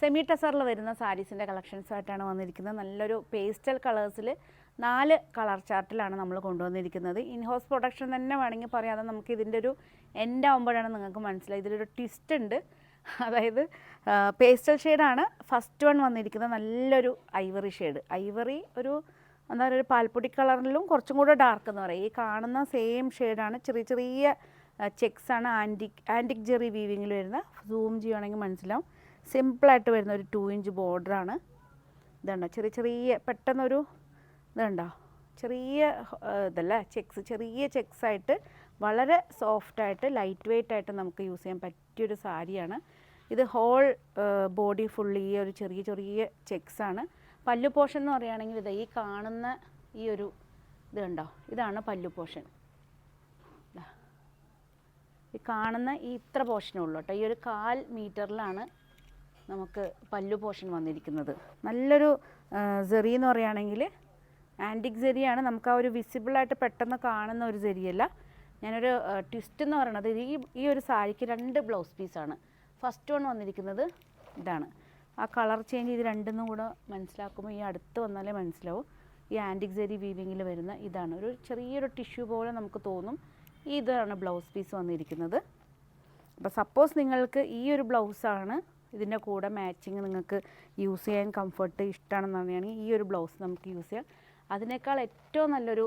Semi ടെസറിൽ വരുന്ന സാരീസിൻ്റെ കളക്ഷൻസുമായിട്ടാണ് വന്നിരിക്കുന്നത്. നല്ലൊരു പേസ്റ്റൽ കളേഴ്സിൽ 4 കളർ ചാർട്ടിലാണ് നമ്മൾ കൊണ്ടുവന്നിരിക്കുന്നത്. ഇൻഹൗസ് പ്രൊഡക്ഷൻ തന്നെ വേണമെങ്കിൽ പറയാതെ നമുക്ക് ഇതിൻ്റെ ഒരു എൻഡ് ആകുമ്പോഴാണ് നിങ്ങൾക്ക് മനസ്സിലായി ഇതിലൊരു ട്വിസ്റ്റ് ഉണ്ട്. അതായത് പേസ്റ്റൽ ഷെയ്ഡാണ് ഫസ്റ്റ് വൺ വന്നിരിക്കുന്നത്. നല്ലൊരു ഐവറി ഷെയ്ഡ്, ഐവറി ഒരു എന്താ പറയുക, ഒരു പാൽപ്പൊടി കളറിലും കുറച്ചും കൂടെ ഡാർക്ക് എന്ന് പറയും. ഈ കാണുന്ന സെയിം ഷെയ്ഡാണ്. ചെറിയ ചെറിയ ചെക്സാണ്, ആൻറ്റിക് ജെറി വീവിങ്ങിൽ വരുന്ന. സൂം ചെയ്യുകയാണെങ്കിൽ മനസ്സിലാവും. സിമ്പിളായിട്ട് വരുന്ന ഒരു 2 ഇഞ്ച് ബോർഡറാണ്. ഇതുണ്ടോ ചെറിയ ചെറിയ പെട്ടെന്നൊരു ഇതുണ്ടോ ചെറിയ ഇതല്ല ചെക്സ്, ചെറിയ ചെക്സായിട്ട് വളരെ സോഫ്റ്റായിട്ട് ലൈറ്റ് വെയ്റ്റ് ആയിട്ട് നമുക്ക് യൂസ് ചെയ്യാൻ പറ്റിയൊരു സാരിയാണ് ഇത്. ഹോൾ ബോഡി ഫുള്ളി ഈ ഒരു ചെറിയ ചെറിയ ചെക്സാണ്. പല്ലു പോർഷൻ എന്ന് പറയുകയാണെങ്കിൽ ഇത് ഈ കാണുന്ന ഈ ഒരു ഇത് കണ്ടോ, ഇതാണ് പല്ലു പോർഷൻ. ഈ കാണുന്ന ഈ ഇത്ര പോർഷനേ ഉള്ളൂ കേട്ടോ. ഈ ഒരു 1/4 മീറ്ററിലാണ് നമുക്ക് പല്ലു പോർഷൻ വന്നിരിക്കുന്നത്. നല്ലൊരു സെറി എന്ന് പറയുകയാണെങ്കിൽ ആൻറ്റിക് സെറിയാണ്. നമുക്ക് ആ ഒരു വിസിബിളായിട്ട് പെട്ടെന്ന് കാണുന്ന ഒരു സെറിയല്ല. ഞാനൊരു ട്വിസ്റ്റ് എന്ന് പറയുന്നത് ഈ ഒരു സാരിക്ക് 2 ബ്ലൗസ് പീസാണ്. ഫസ്റ്റ് വൺ വന്നിരിക്കുന്നത് ഇതാണ്. ആ കളർ ചേഞ്ച് ഇത് രണ്ടെന്നും കൂടെ മനസ്സിലാക്കുമ്പോൾ ഈ അടുത്ത് വന്നാലേ മനസ്സിലാവും. ഈ ആൻറ്റിക് സെറി വീവിങ്ങിൽ വരുന്ന ഇതാണ്. ഒരു ചെറിയൊരു ടിഷ്യൂ പോലെ നമുക്ക് തോന്നും. ഇതാണ് ബ്ലൗസ് പീസ് വന്നിരിക്കുന്നത്. അപ്പോൾ സപ്പോസ് നിങ്ങൾക്ക് ഈ ഒരു ബ്ലൗസാണ് ഇതിൻ്റെ കൂടെ മാച്ചിങ് നിങ്ങൾക്ക് യൂസ് ചെയ്യാൻ കംഫർട്ട് ഇഷ്ടമാണെന്ന് പറയുകയാണെങ്കിൽ ഈ ഒരു ബ്ലൗസ് നമുക്ക് യൂസ് ചെയ്യാം. അതിനേക്കാൾ ഏറ്റവും നല്ലൊരു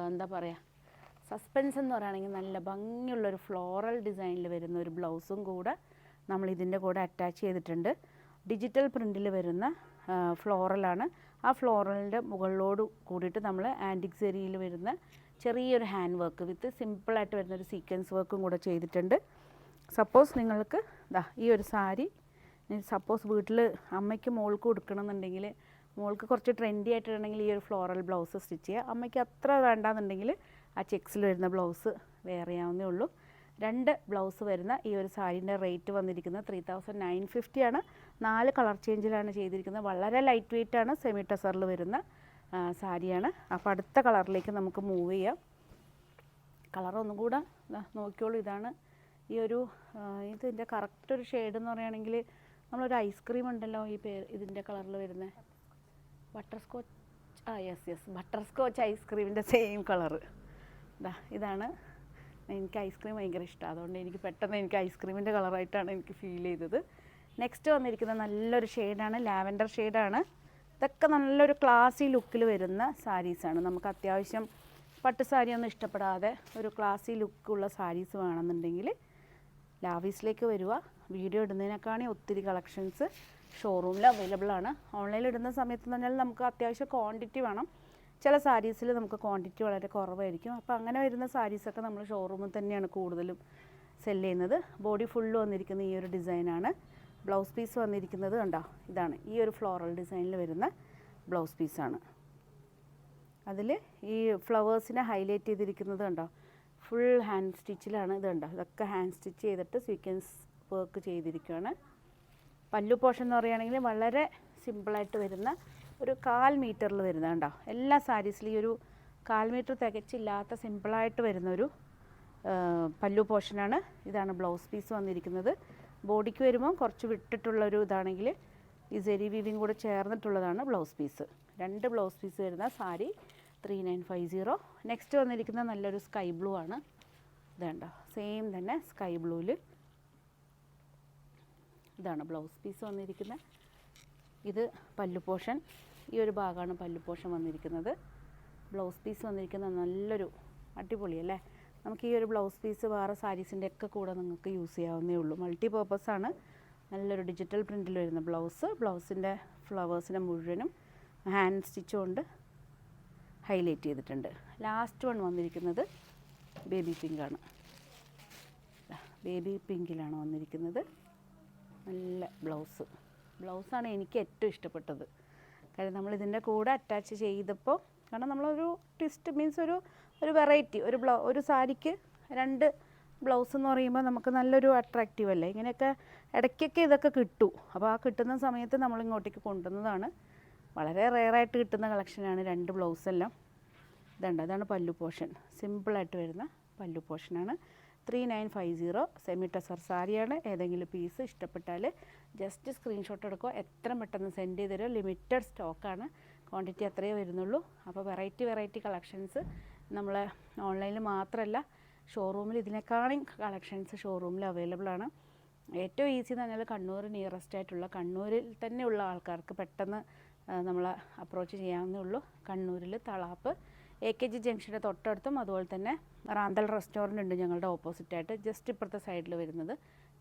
എന്താ പറയുക, സസ്പെൻസ് എന്ന് പറയുകയാണെങ്കിൽ നല്ല ഭംഗിയുള്ളൊരു ഫ്ലോറൽ ഡിസൈനിൽ വരുന്ന ഒരു ബ്ലൗസും കൂടെ നമ്മൾ ഇതിൻ്റെ കൂടെ അറ്റാച്ച് ചെയ്തിട്ടുണ്ട്. ഡിജിറ്റൽ പ്രിൻറ്റിൽ വരുന്ന ഫ്ലോറലാണ്. ആ ഫ്ലോറലിൻ്റെ മുകളിലോട് കൂടിയിട്ട് നമ്മൾ ആൻറ്റിക് സെറിയിൽ വരുന്ന ചെറിയൊരു ഹാൻഡ് വർക്ക് വിത്ത് സിമ്പിളായിട്ട് വരുന്നൊരു സീക്വൻസ് വർക്കും കൂടെ ചെയ്തിട്ടുണ്ട്. സപ്പോസ് നിങ്ങൾക്ക് ഈ ഒരു സാരി സപ്പോസ് വീട്ടിൽ അമ്മയ്ക്ക് മോൾക്ക് കൊടുക്കണമെന്നുണ്ടെങ്കിൽ, മോൾക്ക് കുറച്ച് ട്രെൻഡി ആയിട്ടുണ്ടെങ്കിൽ ഈ ഒരു ഫ്ലോറൽ ബ്ലൗസ് സ്റ്റിച്ച് ചെയ്യുക. അമ്മയ്ക്ക് അത്ര വേണ്ടാന്നുണ്ടെങ്കിൽ ആ ചെക്സിൽ വരുന്ന ബ്ലൗസ് വേറെ ആവുന്നേ ഉള്ളൂ. 2 ബ്ലൗസ് വരുന്ന ഈ ഒരു സാരീൻ്റെ റേറ്റ് വന്നിരിക്കുന്നത് 3950 ആണ്. 4 കളർ ചേഞ്ചിലാണ് ചെയ്തിരിക്കുന്നത്. വളരെ ലൈറ്റ് വെയ്റ്റ് ആണ്. സെമി ടെസറിൽ വരുന്ന സാരിയാണ്. അപ്പോൾ അടുത്ത കളറിലേക്ക് നമുക്ക് മൂവ് ചെയ്യാം. കളർ ഒന്നും കൂടെ നോക്കിയോളൂ. ഇതാണ് ഈ ഒരു ഇതിൻ്റെ കറക്റ്റ് ഒരു ഷെയ്ഡ് എന്ന് പറയുകയാണെങ്കിൽ നമ്മളൊരു ഐസ്ക്രീം ഉണ്ടല്ലോ ഈ ഇതിൻ്റെ കളറിൽ വരുന്നത് butterscotch. Yes butterscotch ഐസ്ക്രീമിൻ്റെ സെയിം കളറ്. ഇതാണ്. എനിക്ക് ഐസ്ക്രീം ഭയങ്കര ഇഷ്ടമാണ്. അതുകൊണ്ട് എനിക്ക് പെട്ടെന്ന് എനിക്ക് ഐസ്ക്രീമിൻ്റെ കളറായിട്ടാണ് എനിക്ക് ഫീൽ ചെയ്തത്. നെക്സ്റ്റ് വന്നിരിക്കുന്ന നല്ലൊരു ഷെയ്ഡാണ്, ലാവൻഡർ ഷെയ്ഡാണ്. ഇതൊക്കെ നല്ലൊരു ക്ലാസി ലുക്കിൽ വരുന്ന സാരീസാണ്. നമുക്ക് അത്യാവശ്യം പട്ട് സാരിയൊന്നും ഇഷ്ടപ്പെടാതെ ഒരു ക്ലാസി ലുക്കുള്ള സാരീസ് വേണമെന്നുണ്ടെങ്കിൽ ലാവീസിലേക്ക് വരിക. വീഡിയോ ഇടുന്നതിനേക്കാളും ഒത്തിരി കളക്ഷൻസ് ഷോറൂമിൽ അവൈലബിൾ ആണ്. ഓൺലൈനിൽ ഇടുന്ന സമയത്ത് എന്ന് പറഞ്ഞാൽ നമുക്ക് അത്യാവശ്യം ക്വാണ്ടിറ്റി വേണം. ചില സാരീസിൽ നമുക്ക് ക്വാണ്ടിറ്റി വളരെ കുറവായിരിക്കും. അപ്പോൾ അങ്ങനെ വരുന്ന സാരീസൊക്കെ നമ്മൾ ഷോറൂമിൽ തന്നെയാണ് കൂടുതലും സെല്ല് ചെയ്യുന്നത്. ബോഡി ഫുള്ള് വന്നിരിക്കുന്ന ഈ ഒരു ഡിസൈനാണ്. ബ്ലൗസ് പീസ് വന്നിരിക്കുന്നത് കണ്ടോ, ഇതാണ്. ഈ ഒരു ഫ്ലോറൽ ഡിസൈനിൽ വരുന്ന ബ്ലൗസ് പീസാണ്. അതിൽ ഈ ഫ്ലവേഴ്സിനെ ഹൈലൈറ്റ് ചെയ്തിരിക്കുന്നത് കണ്ടോ, ഫുൾ ഹാൻഡ് സ്റ്റിച്ചിലാണ്. ഇത് കണ്ടോ, ഇതൊക്കെ ഹാൻഡ് സ്റ്റിച്ച് ചെയ്തിട്ട് സീക്വൻസ് വർക്ക് ചെയ്തിരിക്കുകയാണ്. പല്ലു പോർഷൻ എന്ന് പറയുകയാണെങ്കിൽ വളരെ സിമ്പിളായിട്ട് വരുന്ന ഒരു 1/4 മീറ്ററിൽ വരുന്ന കണ്ടോ. എല്ലാ സാരീസിലും ഈ ഒരു 1/4 മീറ്റർ തികച്ചില്ലാത്ത സിമ്പിളായിട്ട് വരുന്നൊരു പല്ലു പോർഷനാണ്. ഇതാണ് ബ്ലൗസ് പീസ് വന്നിരിക്കുന്നത്. ബോഡിക്ക് വരുമ്പോൾ കുറച്ച് വിട്ടിട്ടുള്ളൊരു ഇതാണെങ്കിൽ ഈ സെറി വീവിങ് കൂടെ ചേർന്നിട്ടുള്ളതാണ് ബ്ലൗസ് പീസ്. 2 ബ്ലൗസ് പീസ് വരുന്ന സാരി 3950. നെക്സ്റ്റ് വന്നിരിക്കുന്ന നല്ലൊരു സ്കൈ ബ്ലൂ ആണ്. ഇതുണ്ടോ, സെയിം തന്നെ സ്കൈ ബ്ലൂവിൽ ഇതാണ് ബ്ലൗസ് പീസ് വന്നിരിക്കുന്നത്. ഇത് പല്ലു പോർഷൻ. ഈ ഒരു ഭാഗമാണ് പല്ലു പോർഷൻ വന്നിരിക്കുന്നത്. ബ്ലൗസ് പീസ് വന്നിരിക്കുന്നത് നല്ലൊരു അടിപൊളിയല്ലേ. നമുക്ക് ഈ ഒരു ബ്ലൗസ് പീസ് വേറെ സാരീസിൻ്റെ ഒക്കെ കൂടെ നിങ്ങൾക്ക് യൂസ് ചെയ്യാവുന്നേ ഉള്ളൂ. മൾട്ടി പർപ്പസാണ്. നല്ലൊരു ഡിജിറ്റൽ പ്രിൻറ്റിൽ വരുന്ന ബ്ലൗസിൻ്റെ ഫ്ലവേഴ്സിനെ മുഴുവനും ഹാൻഡ് സ്റ്റിച്ച് കൊണ്ട് ഹൈലൈറ്റ് ചെയ്തിട്ടുണ്ട്. ലാസ്റ്റ് വൺ വന്നിരിക്കുന്നത് ബേബി പിങ്കാണ്. ബേബി പിങ്കിലാണ് വന്നിരിക്കുന്നത്. നല്ല ബ്ലൗസാണ് എനിക്ക് ഏറ്റവും ഇഷ്ടപ്പെട്ടത്. കാര്യം നമ്മളിതിൻ്റെ കൂടെ അറ്റാച്ച് ചെയ്തപ്പോൾ, കാരണം നമ്മളൊരു ട്വിസ്റ്റ് മീൻസ് ഒരു വെറൈറ്റി, ഒരു സാരിക്ക് 2 ബ്ലൗസ് എന്ന് പറയുമ്പോൾ നമുക്ക് നല്ലൊരു അട്രാക്റ്റീവ് അല്ലേ. ഇങ്ങനെയൊക്കെ ഇടയ്ക്കൊക്കെ ഇതൊക്കെ കിട്ടൂ. അപ്പോൾ ആ കിട്ടുന്ന സമയത്ത് നമ്മളിങ്ങോട്ടേക്ക് കൊണ്ടുവന്നതാണ്. വളരെ റെയറായിട്ട് കിട്ടുന്ന കളക്ഷനാണ് 2 ബ്ലൗസെല്ലാം. ഇതാണ് പല്ലു പോർഷൻ. സിമ്പിളായിട്ട് വരുന്ന പല്ലു പോർഷനാണ്. 3950 സെമി ടസർ സാരിയാണ്. ഏതെങ്കിലും പീസ് ഇഷ്ടപ്പെട്ടാൽ ജസ്റ്റ് സ്ക്രീൻഷോട്ട് എടുക്കുക, എത്രയും പെട്ടെന്ന് സെൻഡ് ചെയ്ത് തരുമോ. ലിമിറ്റഡ് സ്റ്റോക്കാണ്, ക്വാണ്ടിറ്റി അത്രയേ വരുന്നുള്ളൂ. അപ്പോൾ വെറൈറ്റി കളക്ഷൻസ് നമ്മൾ ഓൺലൈനിൽ മാത്രമല്ല ഷോറൂമിൽ ഇതിനേക്കാളും കളക്ഷൻസ് ഷോറൂമിൽ അവൈലബിൾ ആണ്. ഏറ്റവും ഈസി എന്ന് പറഞ്ഞാൽ കണ്ണൂർ നിയറസ്റ്റ് ആയിട്ടുള്ള കണ്ണൂരിൽ തന്നെയുള്ള ആൾക്കാർക്ക് പെട്ടെന്ന് നമ്മളെ അപ്രോച്ച് ചെയ്യാവുന്നേ ഉള്ളൂ. കണ്ണൂരിൽ തളാപ്പ് AKG ജംഗ്ഷൻ്റെ തൊട്ടടുത്തും അതുപോലെ തന്നെ റാന്തൽ റെസ്റ്റോറൻ്റ് ഉണ്ട് ഞങ്ങളുടെ ഓപ്പോസിറ്റായിട്ട്. ജസ്റ്റ് ഇപ്പുറത്തെ സൈഡിൽ വരുന്നത്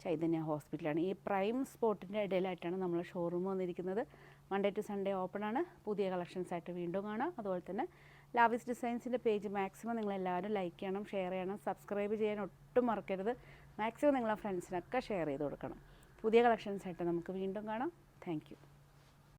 ചൈതന്യ ഹോസ്പിറ്റലാണ്. ഈ പ്രൈം സ്പോട്ടിൻ്റെ ഇടയിലായിട്ടാണ് നമ്മൾ ഷോറൂം വന്നിരിക്കുന്നത്. മൺഡേ ടു സൺഡേ ഓപ്പൺ ആണ്. പുതിയ കളക്ഷൻസായിട്ട് വീണ്ടും കാണാം. അതുപോലെ തന്നെ ലാവിസ് ഡിസൈൻസിൻ്റെ പേജ് മാക്സിമം നിങ്ങളെല്ലാവരും ലൈക്ക് ചെയ്യണം, ഷെയർ ചെയ്യണം, സബ്സ്ക്രൈബ് ചെയ്യാൻ ഒട്ടും മറക്കരുത്. മാക്സിമം നിങ്ങളെ ഫ്രണ്ട്സിനൊക്കെ ഷെയർ ചെയ്ത് കൊടുക്കണം. പുതിയ കളക്ഷൻസായിട്ട് നമുക്ക് വീണ്ടും കാണാം. Thank you.